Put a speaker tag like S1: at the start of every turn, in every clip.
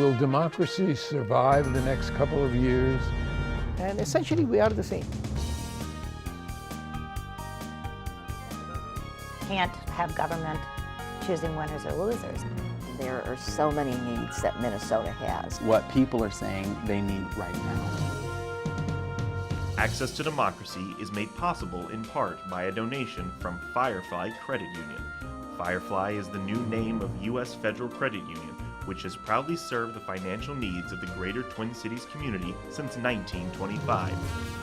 S1: Will democracy survive the next couple of years?
S2: And essentially, we are the same.
S3: Can't have government choosing winners or losers.
S4: There are so many needs that Minnesota has.
S5: What people are saying they need right now.
S6: Access to Democracy is made possible in part by a donation from Firefly Credit Union. Firefly is the new name of U.S. Federal Credit Union, which has proudly served the financial needs of the greater Twin Cities community since 1925.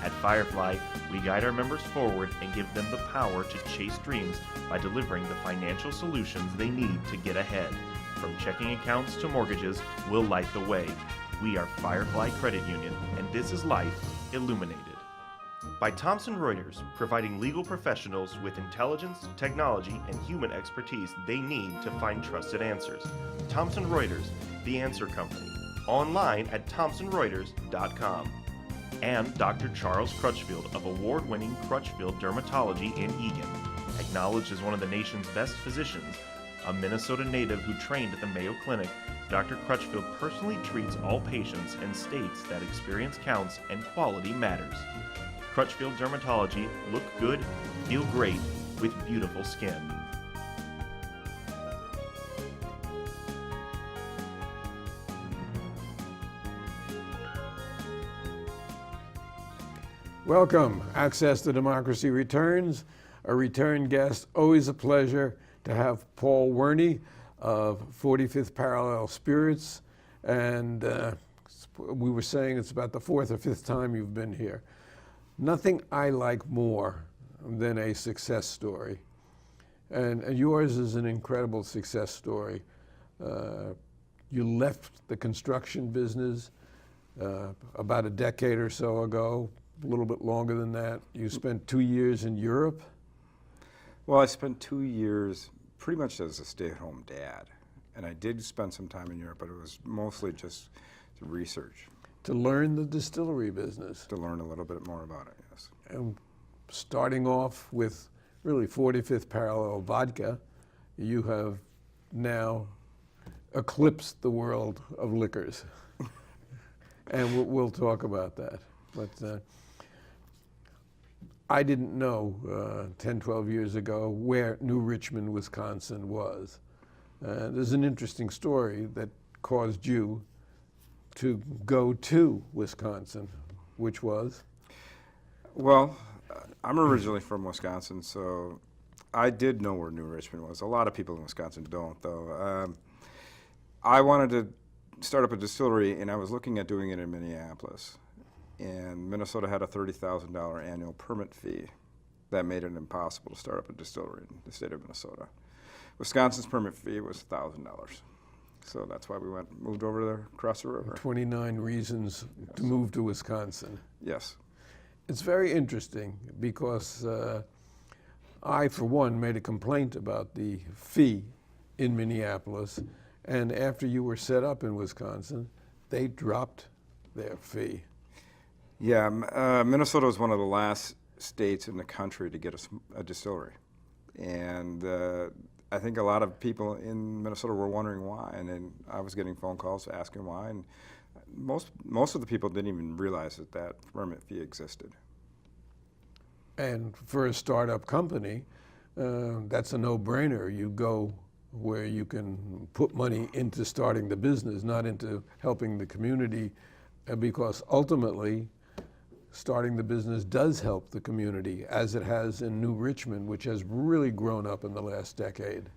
S6: At Firefly, we guide our members forward and give them the power to chase dreams by delivering the financial solutions they need to get ahead. From checking accounts to mortgages, we'll light the way. We are Firefly Credit Union, and this is life illuminated. By Thomson Reuters, providing legal professionals with intelligence, technology, and human expertise they need to find trusted answers. Thomson Reuters, the answer company. Online at thomsonreuters.com. And Dr. Charles Crutchfield of award-winning Crutchfield Dermatology in Eagan. Acknowledged as one of the nation's best physicians, a Minnesota native who trained at the Mayo Clinic, Dr. Crutchfield personally treats all patients and states that experience counts and quality matters. Crutchfield Dermatology, look good, feel great, with beautiful skin.
S1: Welcome. Access to Democracy returns. A return guest, always a pleasure to have Paul Werni of 45th Parallel Spirits. And we were saying it's about the fourth or fifth time you've been here. Nothing I like more than a success story. And yours is an incredible success story. You left the construction business about a decade or so ago, a little bit longer than that. You spent 2 years in Europe.
S7: Well, I spent 2 years pretty much as a stay-at-home dad. And I did spend some time in Europe, but it was mostly just to research.
S1: To learn the distillery business.
S7: To learn a little bit more about it, yes.
S1: And starting off with really 45th Parallel Vodka, you have now eclipsed the world of liquors. And we'll talk about that. But I didn't know 10, 12 years ago where New Richmond, Wisconsin was. There's an interesting story that caused you to go to Wisconsin, which was?
S7: Well, I'm originally from Wisconsin, so I did know where New Richmond was. A lot of people in Wisconsin don't, though. I wanted to start up a distillery, and I was looking at doing it in Minneapolis. And Minnesota had a $30,000 annual permit fee that made it impossible to start up a distillery in the state of Minnesota. Wisconsin's permit fee was $1,000. So that's why we moved over there across the river.
S1: 29 reasons to move to Wisconsin.
S7: Yes.
S1: It's very interesting because I, for one, made a complaint about the fee in Minneapolis, and after you were set up in Wisconsin, they dropped their fee.
S7: Yeah, Minnesota was one of the last states in the country to get a distillery. And I think a lot of people in Minnesota were wondering why, and then I was getting phone calls asking why, and most of the people didn't even realize that that permit fee existed.
S1: And for a startup company, that's a no-brainer. You go where you can put money into starting the business, not into helping the community, because ultimately, starting the business does help the community, as it has in New Richmond, which has really grown up in the last decade.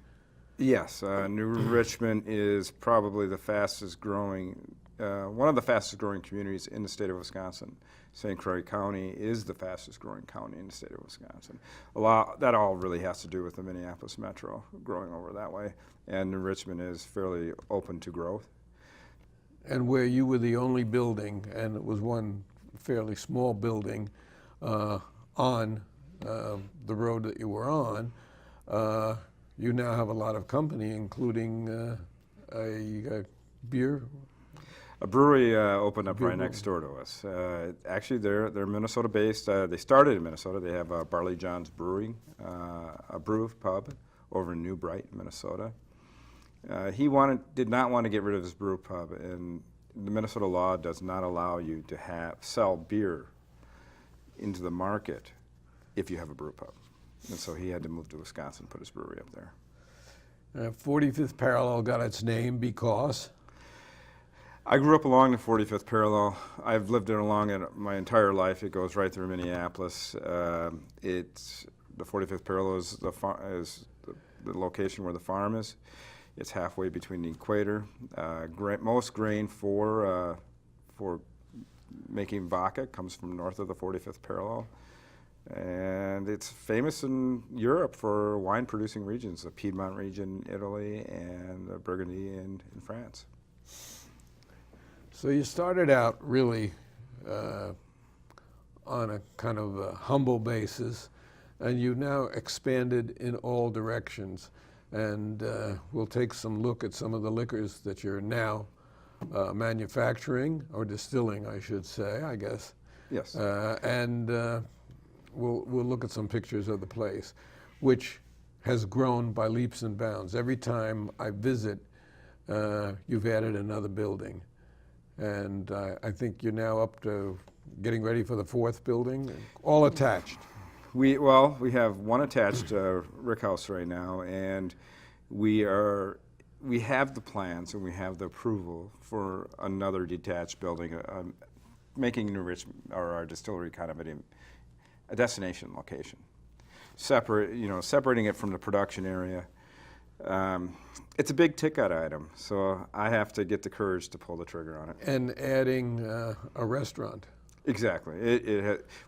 S7: Yes, New Richmond is probably the fastest growing, one of the fastest growing communities in the state of Wisconsin. St. Croix County is the fastest growing county in the state of Wisconsin. That all really has to do with the Minneapolis metro growing over that way, and New Richmond is fairly open to growth.
S1: And where you were the only building, and it was one fairly small building on the road that you were on, you now have a lot of company, including a beer.
S7: A brewery opened up right next door to us. Actually, they're Minnesota-based. They started in Minnesota. They have Barley John's Brewing, a brew pub over in New Bright, Minnesota. He did not want to get rid of his brew pub, and the Minnesota law does not allow you to sell beer into the market if you have a brew pub. And so he had to move to Wisconsin, put his brewery up there.
S1: 45th Parallel got its name because?
S7: I grew up along the 45th Parallel. I've lived along it my entire life. It goes right through Minneapolis. The 45th Parallel is the location where the farm is. It's halfway between the equator. Most grain for making vodka comes from north of the 45th Parallel. And it's famous in Europe for wine-producing regions, the Piedmont region, Italy, and Burgundy in France.
S1: So you started out really on a kind of a humble basis, and you've now expanded in all directions. And we'll take some look at some of the liquors that you're now manufacturing, or distilling, I should say, I guess.
S7: Yes.
S1: We'll look at some pictures of the place, which has grown by leaps and bounds. Every time I visit, you've added another building. And I think you're now up to getting ready for the 4th building, all attached.
S7: We have one attached rickhouse right now, and we have the plans and we have the approval for another detached building, making New Richmond, or our distillery, kind of a destination location. Separating it from the production area. It's a big ticket item, so I have to get the courage to pull the trigger on it.
S1: And adding a restaurant.
S7: Exactly.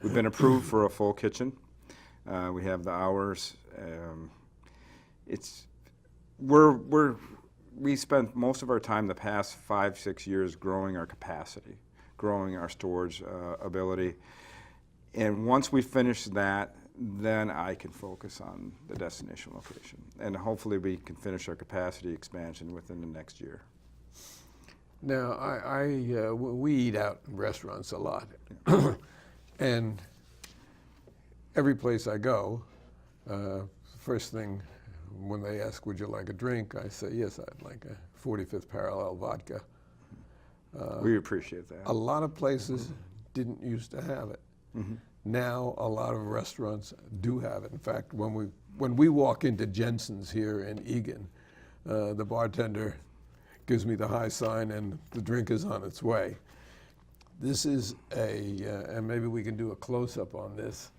S7: We've been approved for a full kitchen. We have the hours. We spent most of our time the past 5-6 years growing our capacity, growing our storage ability. And once we finish that, then I can focus on the destination location. And hopefully we can finish our capacity expansion within the next year.
S1: Now, we eat out in restaurants a lot. And every place I go, first thing when they ask, would you like a drink? I say, yes, I'd like a 45th Parallel vodka.
S7: We appreciate that.
S1: A lot of places didn't used to have it.
S7: Mm-hmm.
S1: Now a lot of restaurants do have it. In fact, when we walk into Jensen's here in Eagan, the bartender gives me the high sign and the drink is on its way. This is and maybe we can do a close-up on this.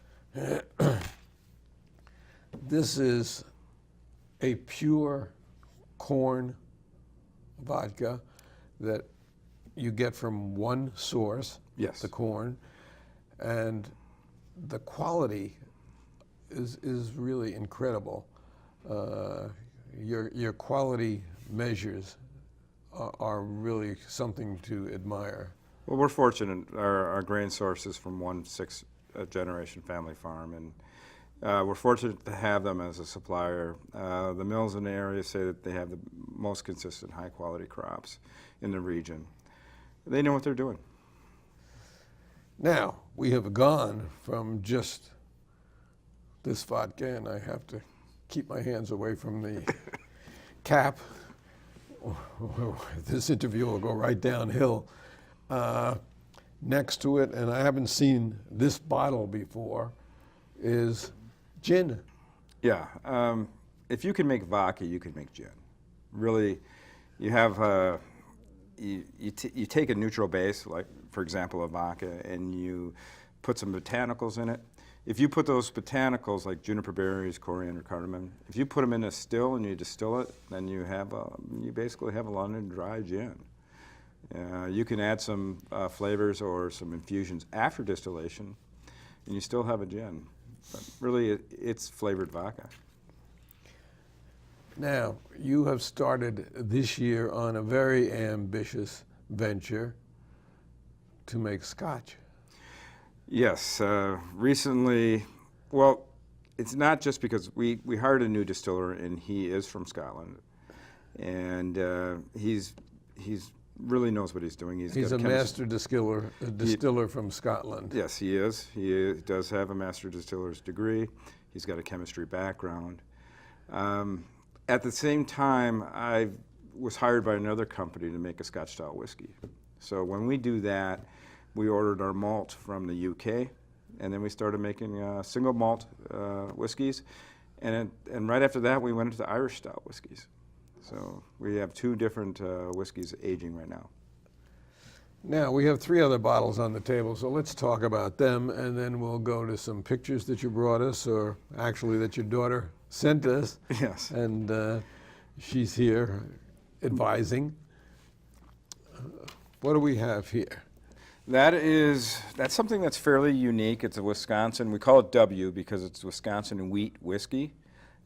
S1: This is a pure corn vodka that you get from one source,
S7: Yes.
S1: the corn, and the quality is really incredible. Your quality measures are really something to admire.
S7: Well, we're fortunate. Our grain source is from one 6th-generation family farm, and we're fortunate to have them as a supplier. The mills in the area say that they have the most consistent, high-quality crops in the region. They know what they're doing.
S1: Now, we have gone from just this vodka, and I have to keep my hands away from the cap. This interview will go right downhill. Next to it, and I haven't seen this bottle before, is gin.
S7: Yeah. If you can make vodka, you can make gin. Really, you have you take a neutral base, like for example a vodka, and you put some botanicals in it. If you put those botanicals like juniper berries, coriander, cardamom, if you put them in a still and you distill it, then you basically have a London dry gin. You can add some flavors or some infusions after distillation, and you still have a gin. But really, it's flavored vodka.
S1: Now, you have started this year on a very ambitious venture to make Scotch.
S7: Yes, recently, well, it's not just because we hired a new distiller, and he is from Scotland, and he's really knows what he's doing.
S1: He's a master distiller from Scotland.
S7: Yes, he is. He does have a master distiller's degree. He's got a chemistry background. at the same time, I was hired by another company to make a Scotch style whiskey. So when we do that, we ordered our malt from the UK, and then we started making single malt whiskeys. And right after that, we went into Irish style whiskeys. So we have 2 different whiskeys aging right now.
S1: Now, we have 3 other bottles on the table, so let's talk about them, and then we'll go to some pictures that you brought us, or actually that your daughter sent us.
S7: Yes.
S1: And she's here advising. What do we have here?
S7: That's something that's fairly unique. It's a Wisconsin. We call it W because it's Wisconsin wheat whiskey,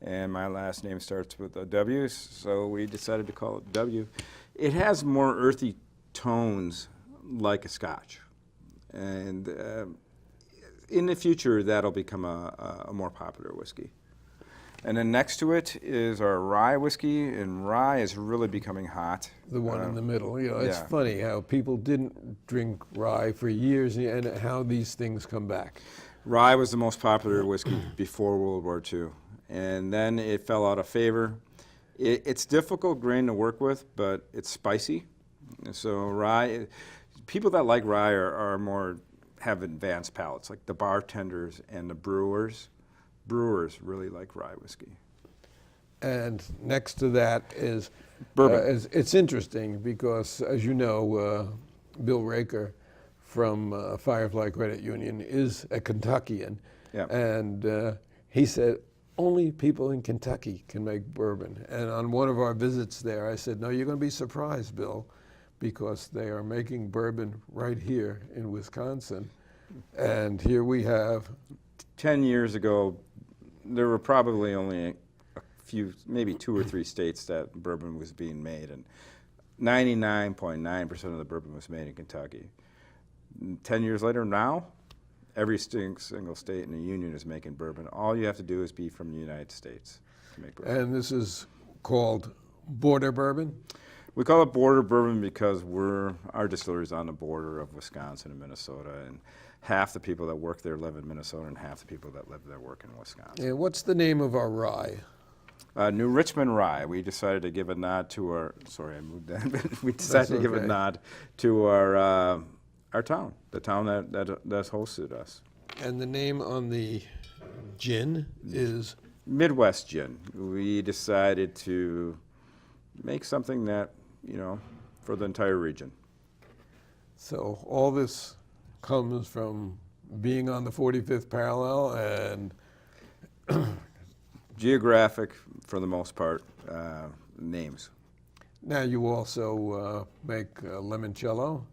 S7: and my last name starts with a W, so we decided to call it W. It has more earthy tones like a Scotch, and in the future that'll become a more popular whiskey. And then next to it is our rye whiskey, and rye is really becoming hot.
S1: The one in the middle. You know, it's
S7: yeah.
S1: funny how people didn't drink rye for years and how these things come back.
S7: Rye was the most popular whiskey before World War II, and then it fell out of favor. It's difficult grain to work with, but it's spicy. So rye, people that like rye have advanced palates, like the bartenders and the brewers. Brewers really like rye whiskey.
S1: And next to that is
S7: Bourbon.
S1: It's interesting because, as you know, Bill Raker from Firefly Credit Union is a Kentuckian.
S7: Yeah.
S1: And he said, only people in Kentucky can make bourbon. And on one of our visits there, I said, no, you're going to be surprised, Bill, because they are making bourbon right here in Wisconsin. And here we have
S7: 10 years ago, there were probably only a few, maybe 2 or 3 states that bourbon was being made, and 99.9% of the bourbon was made in Kentucky. 10 years later now, every single state in the union is making bourbon. All you have to do is be from the United States to make bourbon.
S1: And this is called border bourbon?
S7: We call it border bourbon because our distillery is on the border of Wisconsin and Minnesota, and half the people that work there live in Minnesota and half the people that live there work in Wisconsin.
S1: And what's the name of our rye?
S7: New Richmond Rye. We decided to give a nod to our, sorry I moved that, but we decided to give a nod to our town, the town that's hosted us.
S1: And the name on the gin is?
S7: Midwest Gin. We decided to make something that, for the entire region.
S1: So all this comes from being on the 45th parallel and
S7: Geographic, for the most part, names.
S1: now you also make limoncello.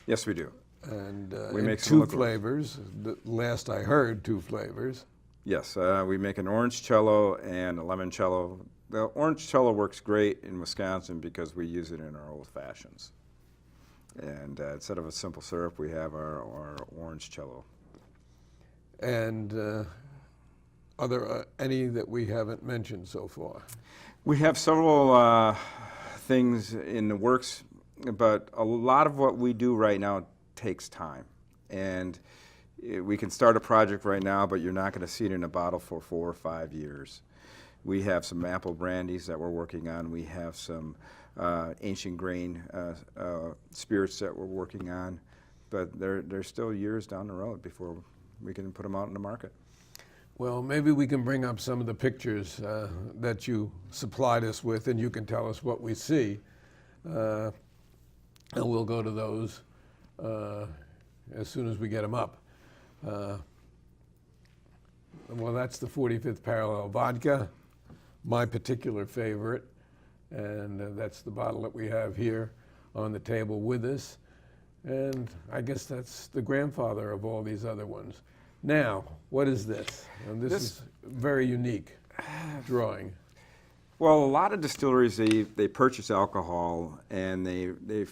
S7: Yes, we do.
S1: And
S7: We
S1: in
S7: make some
S1: 2
S7: liqueur.
S1: flavors. The last I heard, 2 flavors.
S7: Yes, we make an orange cello and a limoncello. The orange cello works great in Wisconsin because we use it in our old fashions. And instead of a simple syrup, we have our orange cello.
S1: And are there any that we haven't mentioned so far?
S7: We have several things in the works, but a lot of what we do right now takes time. And we can start a project right now, but you're not going to see it in a bottle for 4 or 5 years. We have some apple brandies that we're working on. We have some ancient grain spirits that we're working on, but they're still years down the road before we can put them out in the market.
S1: Well, maybe we can bring up some of the pictures that you supplied us with, and you can tell us what we see. And we'll go to those as soon as we get them up. Well, that's the 45th Parallel Vodka, my particular favorite. And that's the bottle that we have here on the table with us. And I guess that's the grandfather of all these other ones. Now, what is this? And this is very unique drawing.
S7: Well, a lot of distilleries, they purchase alcohol and they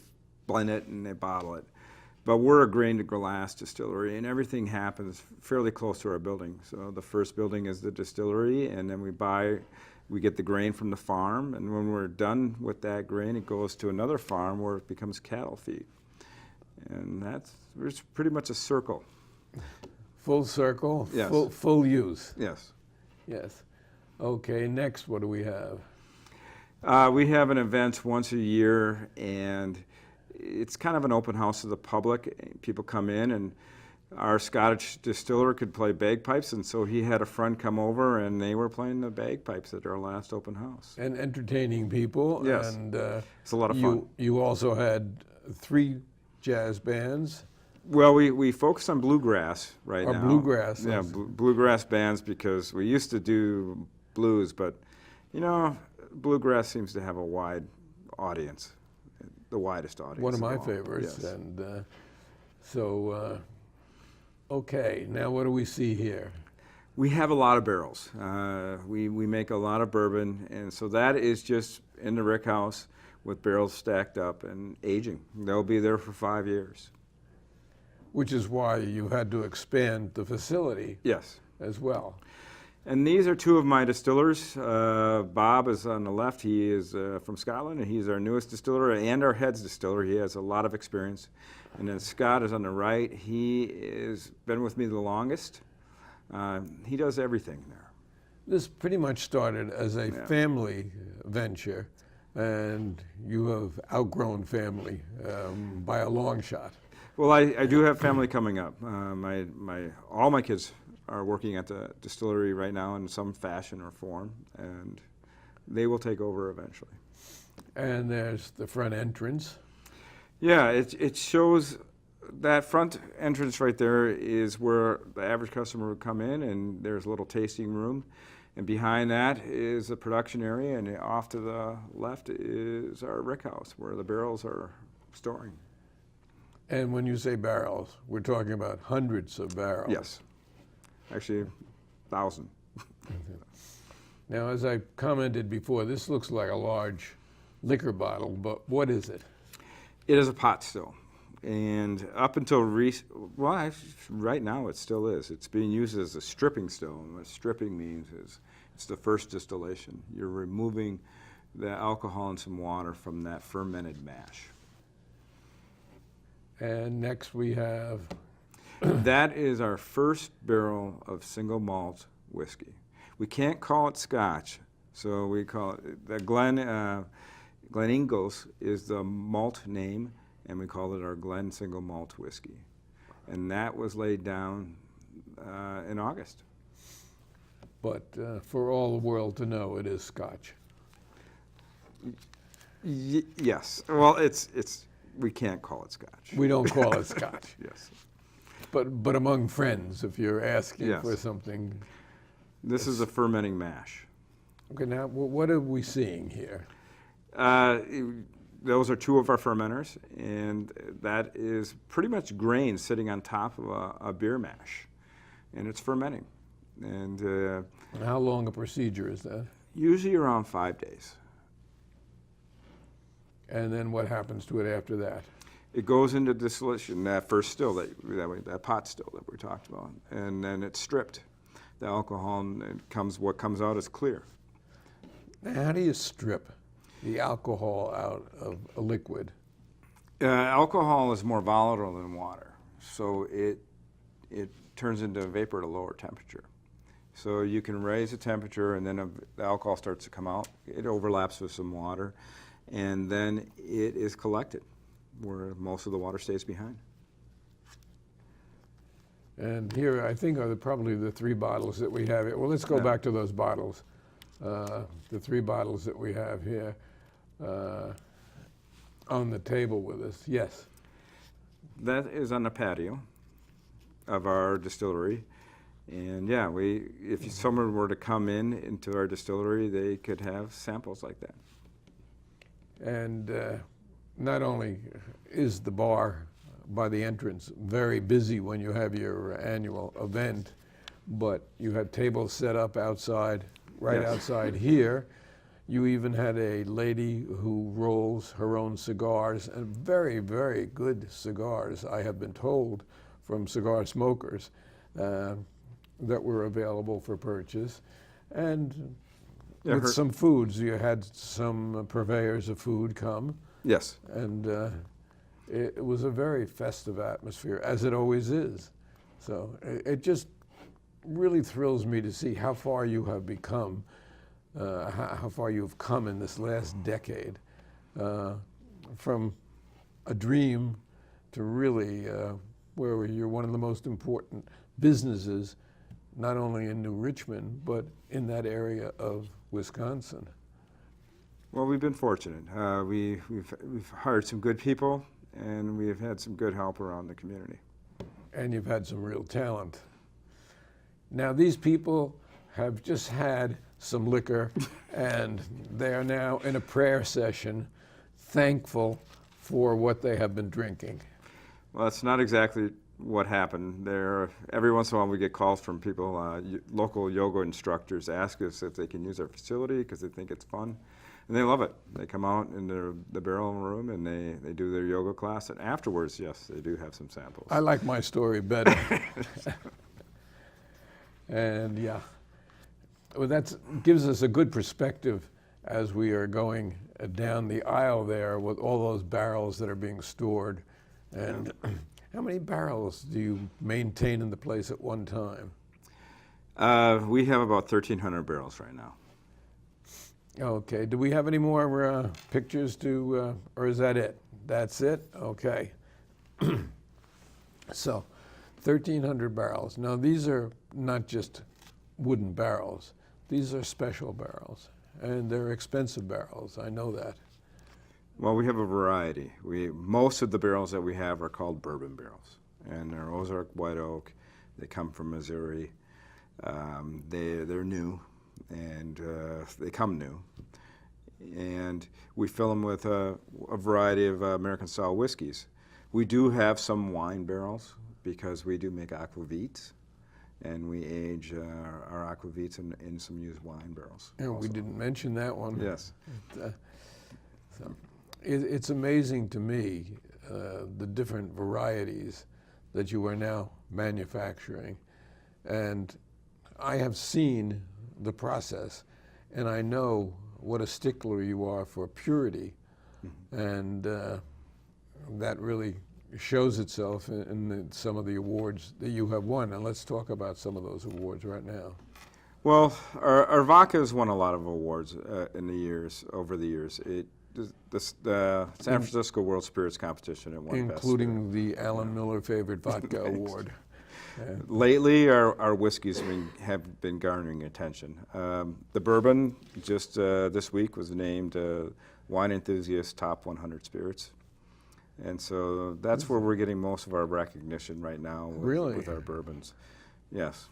S7: blend it and they bottle it. But we're a grain to glass distillery, and everything happens fairly close to our building. So the first building is the distillery, and then we get the grain from the farm, and when we're done with that grain, it goes to another farm where it becomes cattle feed. And it's pretty much a circle.
S1: Full circle,
S7: Yes.
S1: full use.
S7: Yes.
S1: Yes. Okay, next, what do we have?
S7: We have an event once a year, and it's kind of an open house to the public. People come in, and our Scottish distiller could play bagpipes, and so he had a friend come over, and they were playing the bagpipes at our last open house.
S1: And entertaining people.
S7: Yes.
S1: And
S7: It's a lot of fun.
S1: You also had 3 jazz bands.
S7: Well, we focus on bluegrass right
S1: Or
S7: now.
S1: bluegrass,
S7: Yeah,
S1: yes.
S7: bluegrass bands, because we used to do blues, but, you know, bluegrass seems to have a wide audience, the widest audience.
S1: One of my
S7: all.
S1: favorites.
S7: Yes.
S1: And okay, now what do we see here?
S7: We have a lot of barrels. We make a lot of bourbon, and so that is just in the rick house with barrels stacked up and aging. They'll be there for 5 years.
S1: Which is why you had to expand the facility
S7: Yes.
S1: as well.
S7: And these are 2 of my distillers. Bob is on the left. He is from Scotland, and he's our newest distiller and our head distiller. He has a lot of experience. And then Scott is on the right. He has been with me the longest. He does everything there.
S1: This pretty much started as a
S7: Yeah.
S1: family venture, and you have outgrown family by a long shot.
S7: Well, I do have family coming up. All my kids are working at the distillery right now in some fashion or form, and they will take over eventually.
S1: And there's the front entrance.
S7: Yeah, it shows that front entrance right there is where the average customer would come in, and there's a little tasting room. And behind that is the production area, and off to the left is our rick house where the barrels are storing.
S1: And when you say barrels, we're talking about hundreds of barrels.
S7: Yes, actually 1,000.
S1: Now, as I commented before, this looks like a large liquor bottle, but what is it?
S7: It is a pot still. And up until right now it still is. It's being used as a stripping still. And what stripping means is it's the first distillation. You're removing the alcohol and some water from that fermented mash.
S1: And next we have,
S7: That is our first barrel of single malt whiskey. We can't call it Scotch, so we call it the Glen Ingalls is the malt name, and we call it our Glen Single Malt Whiskey. And that was laid down in August.
S1: but for all the world to know, it is Scotch.
S7: Yes. Well, we can't call it Scotch.
S1: We don't call it Scotch.
S7: Yes.
S1: But among friends, if you're asking
S7: Yes.
S1: for something.
S7: This is a fermenting mash.
S1: Okay, now what are we seeing here?
S7: Those are 2 of our fermenters, and that is pretty much grain sitting on top of a beer mash, and it's fermenting. And
S1: How long a procedure is that?
S7: usually around 5 days.
S1: And then what happens to it after that?
S7: It goes into distillation, that first still, that pot still that we talked about, and then it's stripped. The alcohol, and what comes out is clear.
S1: Now, how do you strip the alcohol out of a liquid?
S7: Alcohol is more volatile than water, so it turns into vapor at a lower temperature. So you can raise the temperature, and then the alcohol starts to come out. It overlaps with some water, and then it is collected, where most of the water stays behind.
S1: And here, I think, are probably the 3 bottles that we have here. Well, let's go
S7: Yeah.
S1: back to those bottles. The 3 bottles that we have here on the table with us. Yes.
S7: That is on the patio of our distillery. And yeah, if someone were to come into our distillery, they could have samples like that.
S1: And not only is the bar by the entrance very busy when you have your annual event, but you had tables set up outside, right
S7: Yes.
S1: outside here. You even had a lady who rolls her own cigars, and very, very good cigars, I have been told, from cigar smokers that were available for purchase. And
S7: Yeah,
S1: with some foods, you had some purveyors of food come,
S7: Yes.
S1: and it was a very festive atmosphere, as it always is. So it just really thrills me to see how far you have become how far you've come in this last decade, from a dream to really where you're one of the most important businesses, not only in New Richmond, but in that area of Wisconsin.
S7: Well, we've been fortunate. We've hired some good people, and we've had some good help around the community.
S1: And you've had some real talent. Now, these people have just had some liquor, and they are now in a prayer session, thankful for what they have been drinking.
S7: Well, that's not exactly what happened. Every once in a while we get calls from people, local yoga instructors ask us if they can use our facility because they think it's fun. And they love it. They come out in the barrel room and they do their yoga class. And afterwards, yes, they do have some samples.
S1: I like my story better. And yeah, well, that gives us a good perspective as we are going down the aisle there with all those barrels that are being stored. And how many barrels do you maintain in the place at one time?
S7: We have about 1,300 barrels right now.
S1: Okay. Do we have any more pictures to, or is that it? That's it? Okay. So, 1,300 barrels. Now, these are not just wooden barrels. These are special barrels, and they're expensive barrels. I know that.
S7: Well, we have a variety. Most of the barrels that we have are called bourbon barrels, and they're Ozark white oak. They come from Missouri. They're new, and they come new. And we fill them with a variety of American-style whiskeys. We do have some wine barrels because we do make aquavits, and we age our aquavits in some used wine barrels.
S1: And
S7: also.
S1: we didn't mention that one.
S7: Yes.
S1: It's amazing to me the different varieties that you are now manufacturing. And I have seen the process, and I know what a stickler you are for purity. Mm-hmm. And that really shows itself in some of the awards that you have won. And let's talk about some of those awards right now.
S7: Well, our vodka has won a lot of awards over the years. The San Francisco World Spirits Competition it won best.
S1: Including the Alan Miller Favorite Vodka Award.
S7: Lately, our whiskeys have been garnering attention. The bourbon just this week was named Wine Enthusiast Top 100 Spirits. And so that's where we're getting most of our recognition right now with our bourbons. Yes.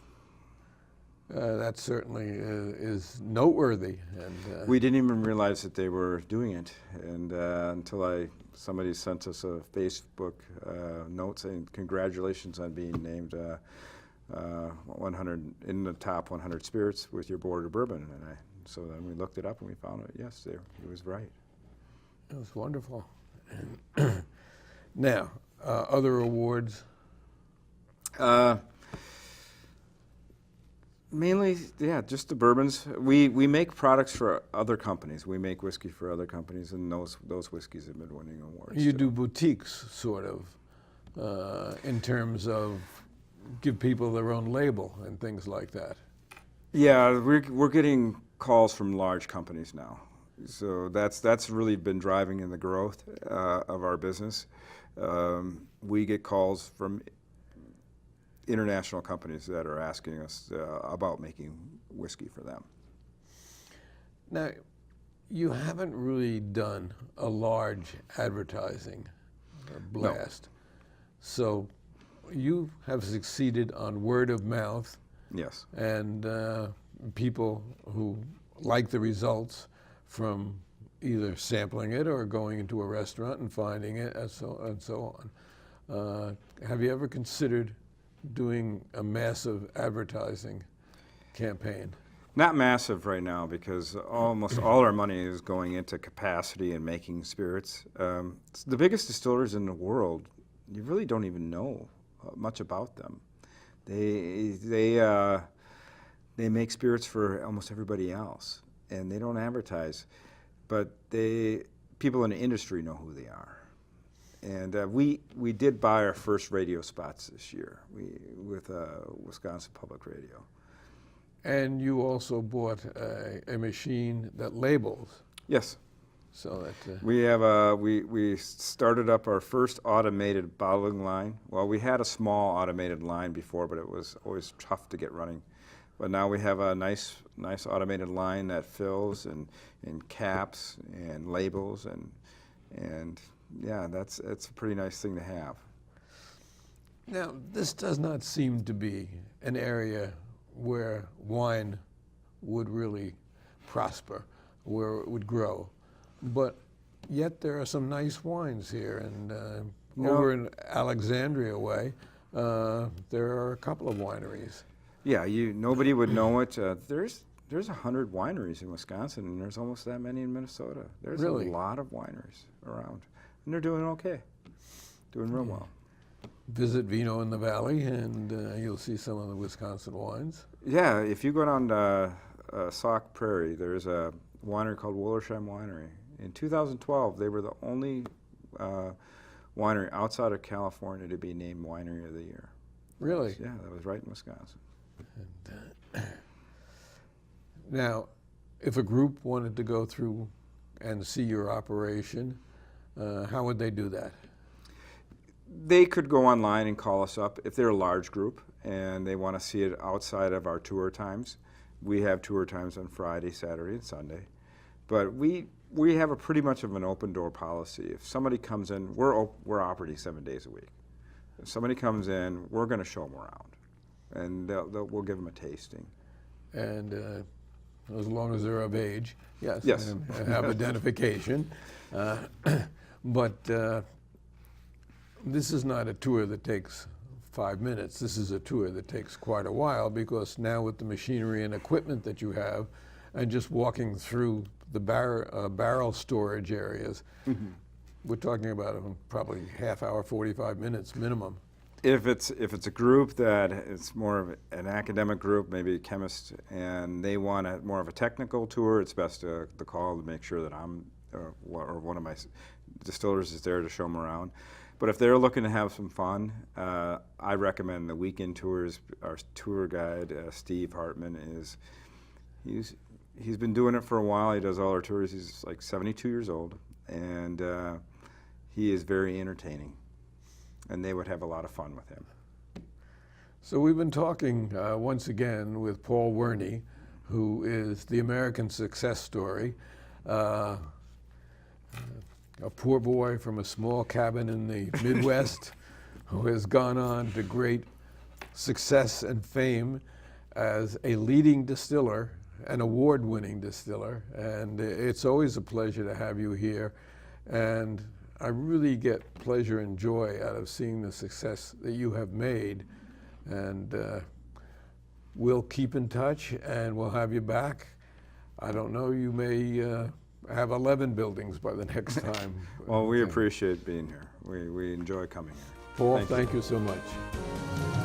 S1: That certainly is noteworthy. And
S7: we didn't even realize that they were doing it, and until somebody sent us a Facebook note saying congratulations on being named 100 in the top 100 spirits with your board of bourbon. And so then we looked it up and we found it. Yes, he was right.
S1: It was wonderful. Now, other awards.
S7: Mainly, yeah, just the bourbons. We make products for other companies. We make whiskey for other companies, and those whiskeys have been winning awards.
S1: You do boutiques, sort of, in terms of give people their own label and things like that.
S7: Yeah, we're getting calls from large companies now, so that's really been driving in the growth of our business. We get calls from international companies that are asking us about making whiskey for them.
S1: Now, you haven't really done a large advertising blast. No. So you have succeeded on word of mouth.
S7: Yes. And
S1: people who like the results from either sampling it or going into a restaurant and finding it and so on. Have you ever considered doing a massive advertising campaign?
S7: Not massive right now because almost all our money is going into capacity and making spirits. The biggest distilleries in the world, you really don't even know much about them. They make spirits for almost everybody else, and they don't advertise, but people in the industry know who they are. And we did buy our first radio spots this year with Wisconsin Public Radio.
S1: And you also bought a machine that labels,
S7: Yes.
S1: so that
S7: We have we started up our first automated bottling line. Well, we had a small automated line before, but it was always tough to get running. But now we have a nice automated line that fills and caps and labels and yeah, it's a pretty nice thing to have.
S1: Now, this does not seem to be an area where wine would really prosper, where it would grow. But yet there are some nice wines here. And over in Alexandria way, there are a couple of wineries.
S7: Yeah, nobody would know it. There's 100 wineries in Wisconsin, and there's almost that many in Minnesota. There's
S1: Really?
S7: a lot of wineries around, and they're doing okay, doing real well.
S1: Visit Vino in the Valley, and you'll see some of the Wisconsin wines.
S7: Yeah, if you go down to Sauk Prairie, there's a winery called Willersheim Winery. In 2012, they were the only winery outside of California to be named Winery of the Year.
S1: Really?
S7: Yeah, that was right in Wisconsin.
S1: Now, if a group wanted to go through and see your operation, how would they do that?
S7: They could go online and call us up if they're a large group and they want to see it outside of our tour times. We have tour times on Friday, Saturday, and Sunday. But we have a pretty much of an open door policy. If somebody comes in, we're operating 7 days a week. If somebody comes in, we're going to show them around, and we'll give them a tasting.
S1: And as long as they're of age, yes,
S7: Yes.
S1: and have identification. But this is not a tour that takes 5 minutes. This is a tour that takes quite a while, because now with the machinery and equipment that you have, and just walking through the barrel storage areas, we're talking about probably half hour, 45 minutes minimum.
S7: If it's a group that it's more of an academic group, maybe a chemist, and they want more of a technical tour, it's best to call to make sure that I'm or one of my distillers is there to show them around. But if they're looking to have some fun, I recommend the weekend tours. Our tour guide, Steve Hartman, he's been doing it for a while. He does all our tours. He's like 72 years old, and he is very entertaining. And they would have a lot of fun with him.
S1: So we've been talking once again with Paul Werni, who is the American success story. A poor boy from a small cabin in the Midwest who has gone on to great success and fame as a leading distiller, an award-winning distiller. And it's always a pleasure to have you here. And I really get pleasure and joy out of seeing the success that you have made. And we'll keep in touch, and we'll have you back. I don't know, you may have 11 buildings by the next time.
S7: Well, we appreciate being here. We enjoy coming here.
S1: Paul, thank you so much.